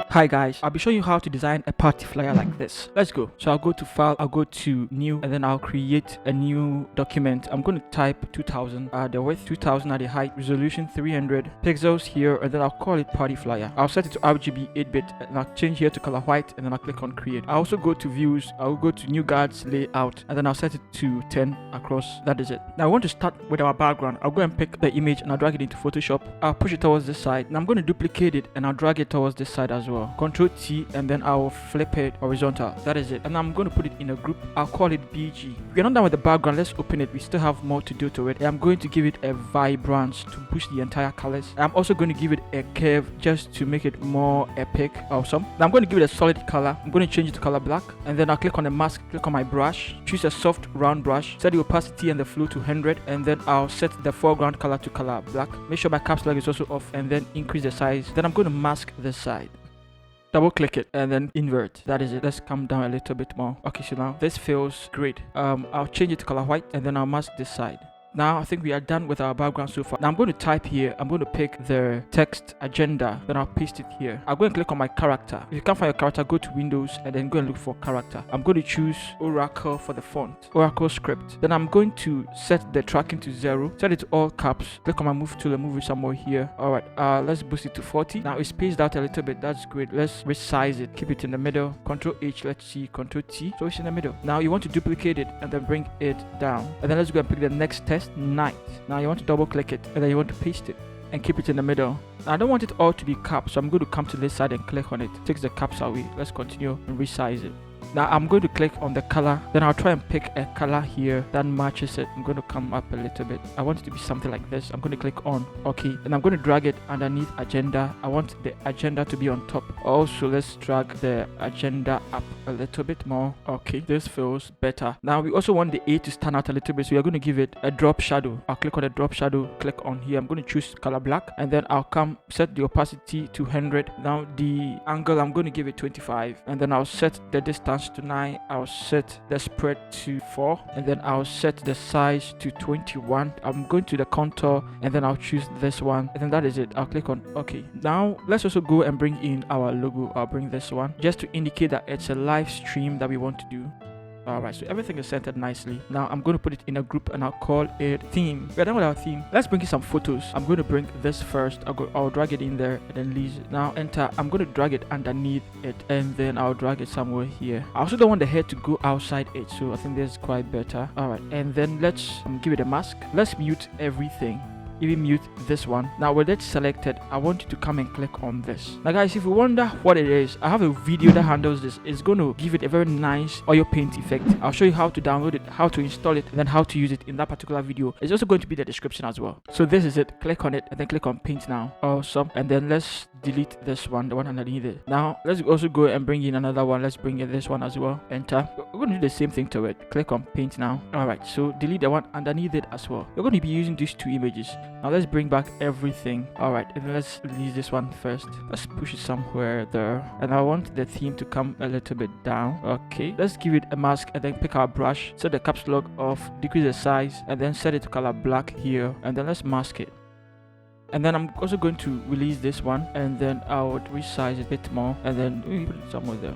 Hi guys, I'll be showing you how to design a party flyer like this. Let's go. So I'll go to file, I'll go to new, and then I'll create a new document. I'm going to type 2000 at the width, 2000 at the height, resolution 300 pixels here, and then I'll call it party flyer. I'll set it to RGB 8-bit, and I'll change here to color white, and then I'll click on create. I'll also go to views, I'll go to new guards layout, and then I'll set it to 10 across. That is it. Now I want to start with our background. I'll go and pick the image and I'll drag it into Photoshop. I'll push it towards this side. Now I'm going to duplicate it and I'll drag it towards this side as well. Control T, and then I'll flip it horizontal. That is it. And I'm going to put it in a group. I'll call it BG. We're not done with the background. Let's open it. We still have more to do to it. I'm going to give it a vibrance to boost the entire colors. I'm also going to give it a curve just to make it more epic. Awesome. Now I'm going to give it a solid color. I'm going to change it to color black, and then I'll click on the mask, click on my brush, choose a soft round brush, set the opacity and the flow to 100, and then I'll set the foreground color to color black. Make sure my caps lock is also off, and then increase the size. Then I'm going to mask this side. Double click it and then invert. That is it. Let's come down a little bit more. Okay, so now this feels great. I'll change it to color white, and then I'll mask this side. Now I think we are done with our background so far. Now I'm going to type here. I'm going to pick the text agenda, then I'll paste it here. I'll go and click on my character. If you can't find your character, go to Windows and then go and look for character. I'm going to choose Oracle for the font, Oracle script. Then I'm going to set the tracking to 0, set it to all caps, click on my move tool and move it somewhere here. Alright, let's boost it to 40. Now it's spaced out a little bit. That's great. Let's resize it. Keep it in the middle. Control H, let's see, Control T. So it's in the middle. Now you want to duplicate it and then bring it down. And then let's go and pick the next text. Night. Now you want to double click it and then you want to paste it and keep it in the middle. Now I don't want it all to be caps, so I'm going to come to this side and click on it. Takes the caps away. Let's continue and resize it. Now I'm going to click on the color, then I'll try and pick a color here that matches it. I'm going to come up a little bit. I want it to be something like this. I'm going to click on OK, and I'm going to drag it underneath agenda. I want the agenda to be on top. Also, let's drag the agenda up a little bit more. Okay, this feels better. Now we also want the A to stand out a little bit, so we're going to give it a drop shadow. I'll click on the drop shadow, click on here. I'm going to choose color black, and then I'll come set the opacity to 100. Now the angle, I'm going to give it 25, and then I'll set the distance to 9. I'll set the spread to 4, and then I'll set the size to 21. I'm going to the contour, and then I'll choose this one, and then that is it. I'll click on OK. Now let's also go and bring in our logo. I'll bring this one just to indicate that it's a live stream that we want to do. Alright, so everything is centered nicely. Now I'm going to put it in a group and I'll call it theme. We're done with our theme. Let's bring in some photos. I'm going to bring this first. I'll drag it in there and then leave it. Now enter. I'm going to drag it underneath it, and then I'll drag it somewhere here. I also don't want the head to go outside it, so I think this is quite better. Alright, and then let's give it a mask. Let's mute everything. Even mute this one. Now with it selected, I want you to come and click on this. Now guys, if you wonder what it is, I have a video that handles this. It's going to give it a very nice oil paint effect. I'll show you how to download it, how to install it, and then how to use it in that particular video. It's also going to be the description as well. So this is it. Click on it and then click on paint now. Awesome. And then let's delete this one, the one underneath it. Now let's also go and bring in another one. Let's bring in this one as well. Enter. We're going to do the same thing to it. Click on paint now. Alright, so delete the one underneath it as well. We're going to be using these two images. Now let's bring back everything. Alright, and let's release this one first. Let's push it somewhere there. And I want the theme to come a little bit down. Okay, let's give it a mask and then pick our brush, set the caps lock off, decrease the size, and then set it to color black here. And then let's mask it. And then I'm also going to release this one, and then I would resize it a bit more, and then put it somewhere there.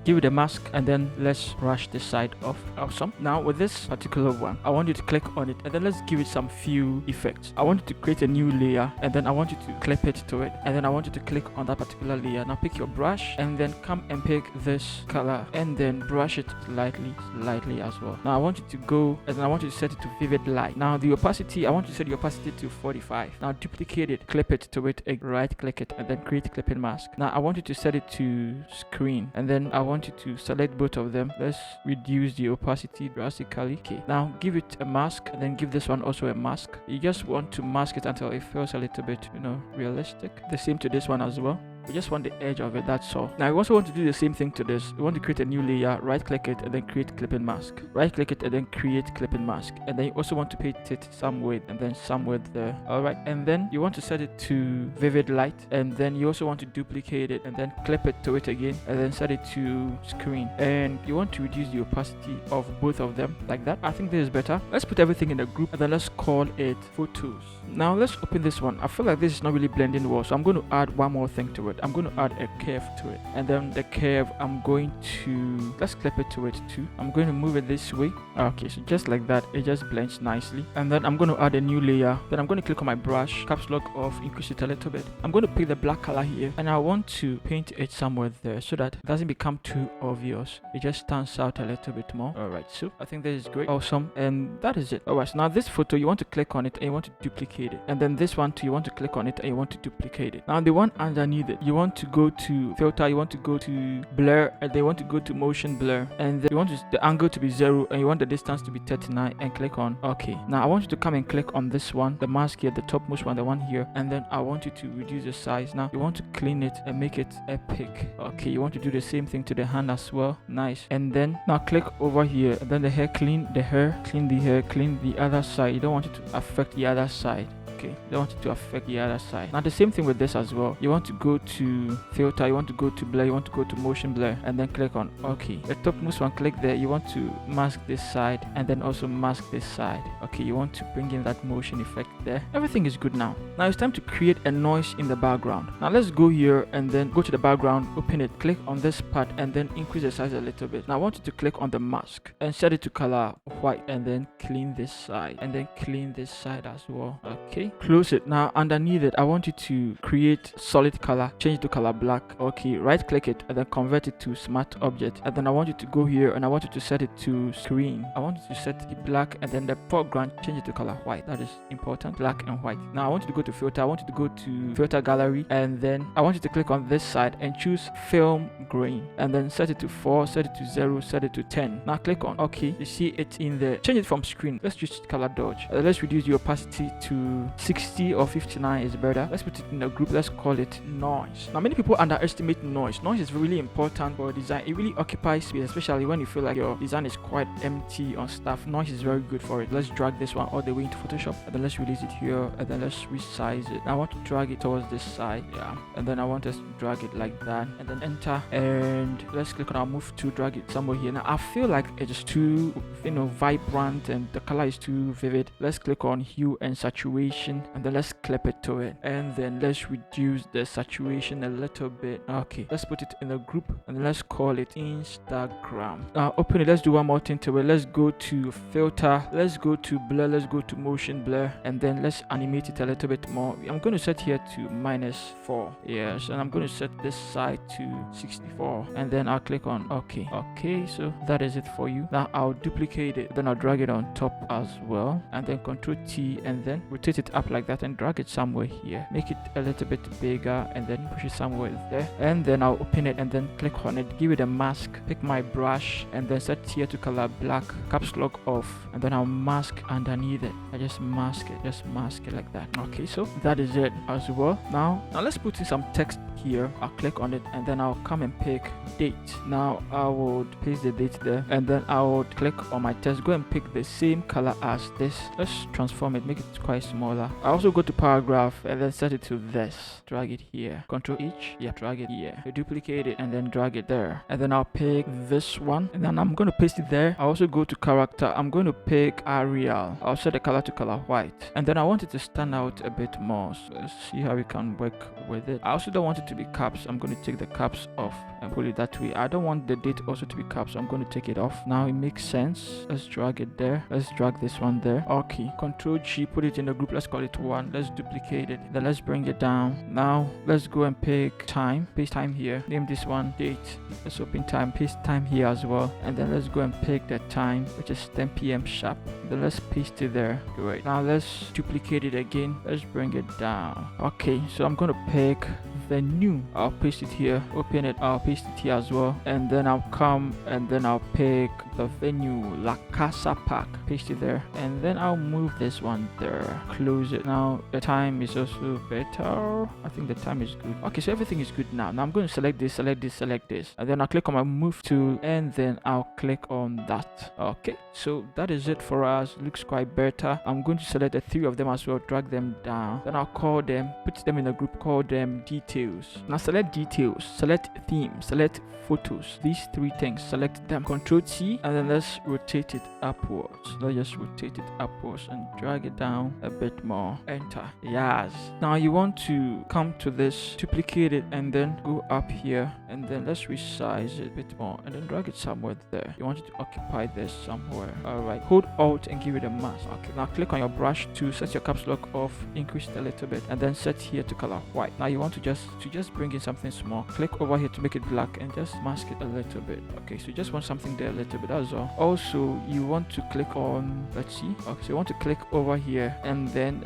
Give it a mask, and then let's brush this side off. Awesome. Now with this particular one, I want you to click on it, and then let's give it some few effects. I want you to create a new layer, and then I want you to clip it to it, and then I want you to click on that particular layer. Now pick your brush, and then come and pick this color, and then brush it lightly as well. Now I want you to go, and then I want you to set it to vivid light. Now the opacity, I want you to set the opacity to 45. Now duplicate it, clip it to it, right click it, and then create clipping mask. Now I want you to set it to screen, and then I want you to select both of them. Let's reduce the opacity drastically. Okay, now give it a mask, and then give this one also a mask. You just want to mask it until it feels a little bit, realistic. The same to this one as well. We just want the edge of it, that's all. Now we also want to do the same thing to this. We want to create a new layer, right click it, and then create clipping mask. Right click it and then create clipping mask. And then you also want to paint it somewhere, and then somewhere there. Alright, and then you want to set it to vivid light, and then you also want to duplicate it and then clip it to it again, and then set it to screen. And you want to reduce the opacity of both of them like that. I think this is better. Let's put everything in a group, and then let's call it photos. Now let's open this one. I feel like this is not really blending well, so I'm going to add one more thing to it. I'm going to add a curve to it, and then the curve I'm going to, let's clip it to it too. I'm going to move it this way. Okay, so just like that, it just blends nicely. And then I'm going to add a new layer. Then I'm going to click on my brush, caps lock off, increase it a little bit. I'm going to pick the black color here, and I want to paint it somewhere there so that it doesn't become too obvious. It just stands out a little bit more. All right, so I think this is great. Awesome. And that is it. All right, so now this photo, you want to click on it and you want to duplicate it. And then this one too, you want to click on it and you want to duplicate it. Now the one underneath it, you want to go to filter, you want to go to blur, and they want to go to motion blur, and then you want the angle to be 0 and you want the distance to be 39, and click on okay. Now I want you to come and click on this one, the mask here, the topmost one, the one here, and then I want you to reduce the size. Now you want to clean it and make it epic. Okay, you want to do the same thing to the hand as well. Nice. And then now click over here, and then the hair, clean the hair, clean the hair, clean the other side. You don't want it to affect the other side. Okay, you don't want it to affect the other side. Now the same thing with this as well. You want to go to filter, you want to go to blur, you want to go to motion blur, and then click on okay. The topmost one, click there. You want to mask this side and then also mask this side. Okay, you want to bring in that motion effect there. Everything is good now. Now it's time to create a noise in the background. Now let's go here and then go to the background, open it, click on this part, and then increase the size a little bit. Now I want you to click on the mask and set it to color white, and then clean this side, and then clean this side as well. Okay, close it. Now underneath it, I want you to create solid color, change it to color black. Okay, right click it and then convert it to smart object, and then I want you to go here and I want you to set it to screen. I want you to set it black, and then the foreground, change it to color white. That is important, black and white. Now I want you to go to filter, I want you to go to filter gallery, and then I want you to click on this side and choose film grain, and then set it to 4, set it to 0, set it to 10. Now click on okay. You see it in there. Change it from screen. Let's use color dodge. Let's reduce the opacity to 60 or 59 is better. Let's put it in a group. Let's call it noise. Now many people underestimate noise. Noise is really important for design. It really occupies space, especially when you feel like your design is quite empty on stuff. Noise is very good for it. Let's drag this one all the way into Photoshop, and then let's release it here, and then let's resize it. Now I want to drag it towards this side, yeah, and then I want us to drag it like that, and then enter, and let's click on our move to drag it somewhere here. Now I feel like it is too vibrant and the color is too vivid. Let's click on hue and saturation, and then let's clip it to it, and then let's reduce the saturation a little bit. Okay, let's put it in a group, and then let's call it Instagram. Now open it. Let's do one more thing to it. Let's go to filter, let's go to blur, let's go to motion blur, and then let's animate it a little bit more. I'm going to set here to -4, yes, and I'm going to set this side to 64, and then I'll click on okay. Okay, so that is it for you. Now I'll duplicate it, then I'll drag it on top as well, and then Ctrl T, and then rotate it up like that and drag it somewhere here. Make it a little bit bigger, and then push it somewhere there, and then I'll open it and then click on it, give it a mask, pick my brush, and then set here to color black, caps lock off, and then I'll mask underneath it. I just mask it like that. Okay, so that is it as well. Now let's put in some text here. I'll click on it, and then I'll come and pick date. Now I would paste the date there, and then I would click on my text, go and pick the same color as this. Let's transform it, make it quite smaller. I also go to paragraph and then set it to this, drag it here, Ctrl H, yeah, drag it here, you duplicate it and then drag it there, and then I'll pick this one, and then I'm going to paste it there. I also go to character, I'm going to pick Arial. I'll set the color to color white, and then I want it to stand out a bit more, so let's see how we can work with it. I also don't want it to be caps. I'm going to take the caps off and put it that way. I don't want the date also to be caps, so I'm going to take it off. Now it makes sense. Let's drag it there, let's drag this one there. Okay, Ctrl G, put it in the group, let's call it 1, let's duplicate it, then let's bring it down. Now let's go and pick time, paste time here, name this one date, let's open time, paste time here as well, and then let's go and pick the time, which is 10 p.m. sharp, then let's paste it there. Great. Now let's duplicate it again, let's bring it down. Okay, so I'm going to pick the new, I'll paste it here, open it, I'll paste it here as well, and then I'll come and then I'll pick the venue, La Casa Park, paste it there, and then I'll move this one there, close it. Now the time is also better. I think the time is good. Okay, so everything is good now. Now I'm going to select this, select this, select this, and then I'll click on my move tool, and then I'll click on that. Okay, so that is it for us. Looks quite better. I'm going to select the 3 of them as well, drag them down, then I'll call them, put them in a group, call them detail, details. Now select details, select theme, select photos. These three things, select them. Control T, and then let's rotate it upwards. Let's just rotate it upwards and drag it down a bit more. Enter. Yes. Now you want to come to this, duplicate it, and then go up here, and then let's resize it a bit more, and then drag it somewhere there. You want it to occupy this somewhere. Alright. Hold Alt and give it a mask. Okay. Now click on your brush to set your caps lock off, increase it a little bit, and then set here to color white. Now you want to just bring in something small. Click over here to make it black and just mask it a little bit. Okay, so you just want something there a little bit, that's all. Also, you want to click on, let's see. Okay, so you want to click over here, and then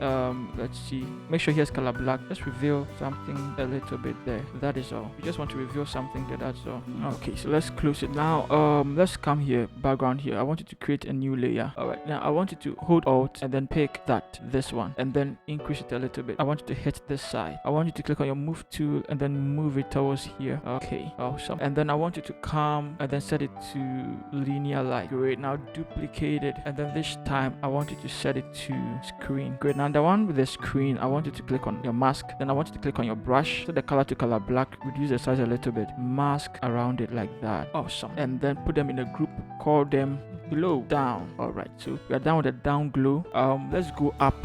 let's see, make sure here's color black. Just reveal something a little bit there. That is all. You just want to reveal something there, that's all. Okay, so let's close it. Now let's come here, background here. I want you to create a new layer. Alright, now I want you to hold Alt and then pick this one, and then increase it a little bit. I want you to hit this side. I want you to click on your move tool and then move it towards here. Okay, awesome. And then I want you to come and then set it to linear light. Great. Now duplicate it, and then this time I want you to set it to screen. Great. Now the one with the screen, I want you to click on your mask. Then I want you to click on your brush, set the color to color black, reduce the size a little bit, mask around it like that. Awesome. And then put them in a group, call them glow down. Alright, so we are done with the down glow. Let's go up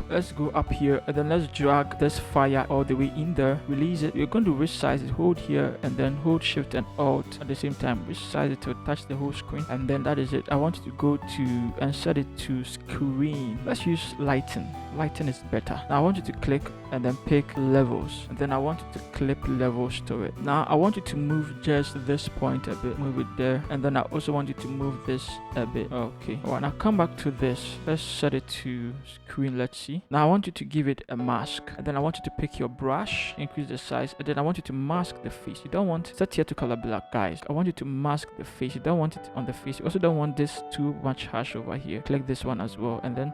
here, and then let's drag this fire all the way in there, release it. We're going to resize it. Hold here and then hold Shift and Alt at the same time, resize it to touch the whole screen, and then that is it. I want you to go to and set it to screen. Let's use lighten is better. Now I want you to click and then pick levels, and then I want you to clip levels to it. Now I want you to move just this point a bit, move it there, and then I also want you to move this a bit. Okay, well, now come back to this. Let's set it to screen. Let's see. Now I want you to give it a mask, and then I want you to pick your brush, increase the size, and then I want you to mask the face. You don't want set here to color black, guys. I want you to mask the face. You don't want it on the face. You also don't want this too much harsh over here. Click this one as well, and then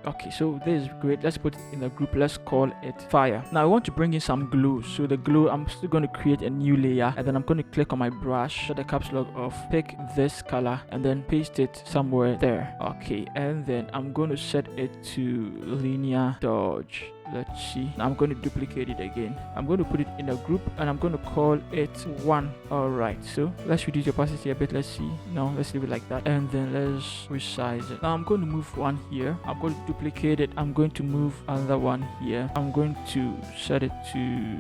okay, so this is great. Let's put it in a group. Let's call it fire. Now I want to bring in some glue. So the glue, I'm still going to create a new layer, and then I'm going to click on my brush, set the caps lock off, pick this color, and then paste it somewhere there. Okay, and then I'm going to set it to linear dodge. Let's see. Now I'm going to duplicate it again. I'm going to put it in a group, and I'm going to call it 1. Alright, so let's reduce the opacity a bit. Let's see. No, let's leave it like that, and then let's resize it. Now I'm going to move one here. I'm going to duplicate it. I'm going to move another one here. I'm going to set it to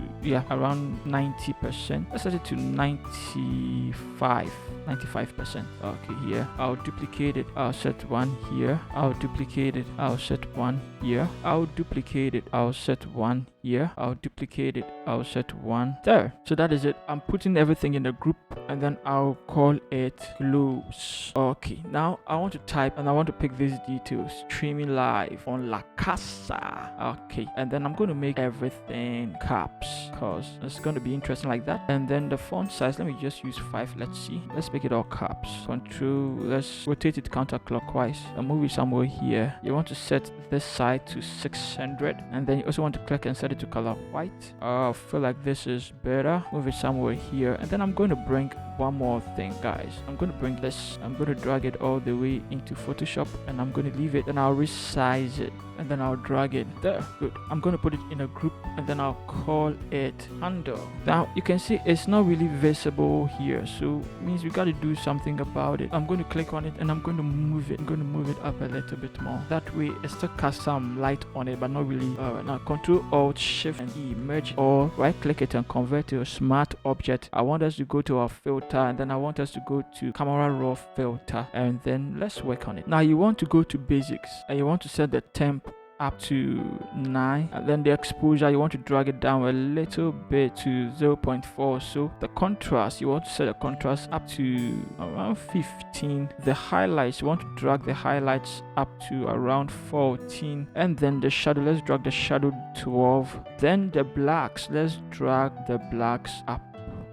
around 90%. Let's set it to 95%. Okay, here I'll duplicate it. I'll set one here. I'll duplicate it. I'll set one here. I'll duplicate it. I'll set one here. I'll duplicate it. I'll set one there. So that is it. I'm putting everything in a group, and then I'll call it close. Okay, now I want to type, and I want to pick these details. Streaming live on La Casa. Okay, and then I'm going to make everything caps, because it's going to be interesting like that. And then the font size, let me just use 5. Let's see. Let's make it all caps. Control, let's rotate it counterclockwise and move it somewhere here. You want to set this side to 600, and then you also want to click and set it to color white. I feel like this is better. Move it somewhere here, and then I'm going to bring one more thing, guys. I'm going to bring this. I'm going to drag it all the way into Photoshop, and I'm going to leave it, and I'll resize it, and then I'll drag it there. Good. I'm going to put it in a group, and then I'll call it handle. Now you can see it's not really visible here, so it means we got to do something about it. I'm going to click on it, and I'm going to move it. I'm going to move it up a little bit more. That way it still casts some light on it, but not really. Alright, now Control Alt Shift and E, merge or right click it and convert to a smart object. I want us to go to our filter, and then I want us to go to camera raw filter, and then let's work on it. Now you want to go to basics, and you want to set the temp up to 9, and then the exposure, you want to drag it down a little bit to 0.4. so the contrast, you want to set the contrast up to around 15. The highlights, you want to drag the highlights up to around 14, and then the shadow, let's drag the shadow 12. Then the blacks, let's drag the blacks up,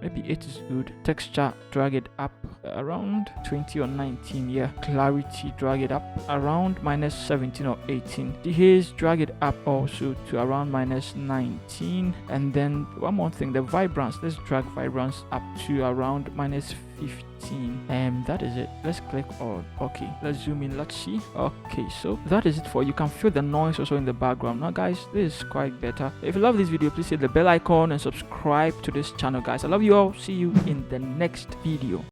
maybe 8 is good. Texture, drag it up around 20 or 19. Clarity, drag it up around minus 17 or 18. The haze, drag it up also to around minus 19. And then one more thing, the vibrance, let's drag vibrance up to around minus 15, and that is it. Let's click on okay. Let's zoom in. Let's see. Okay, so that is it for you. Can feel the noise also in the background. Now guys, this is quite better. If you love this video, please hit the bell icon and subscribe to this channel, guys. I love you all. See you in the next video.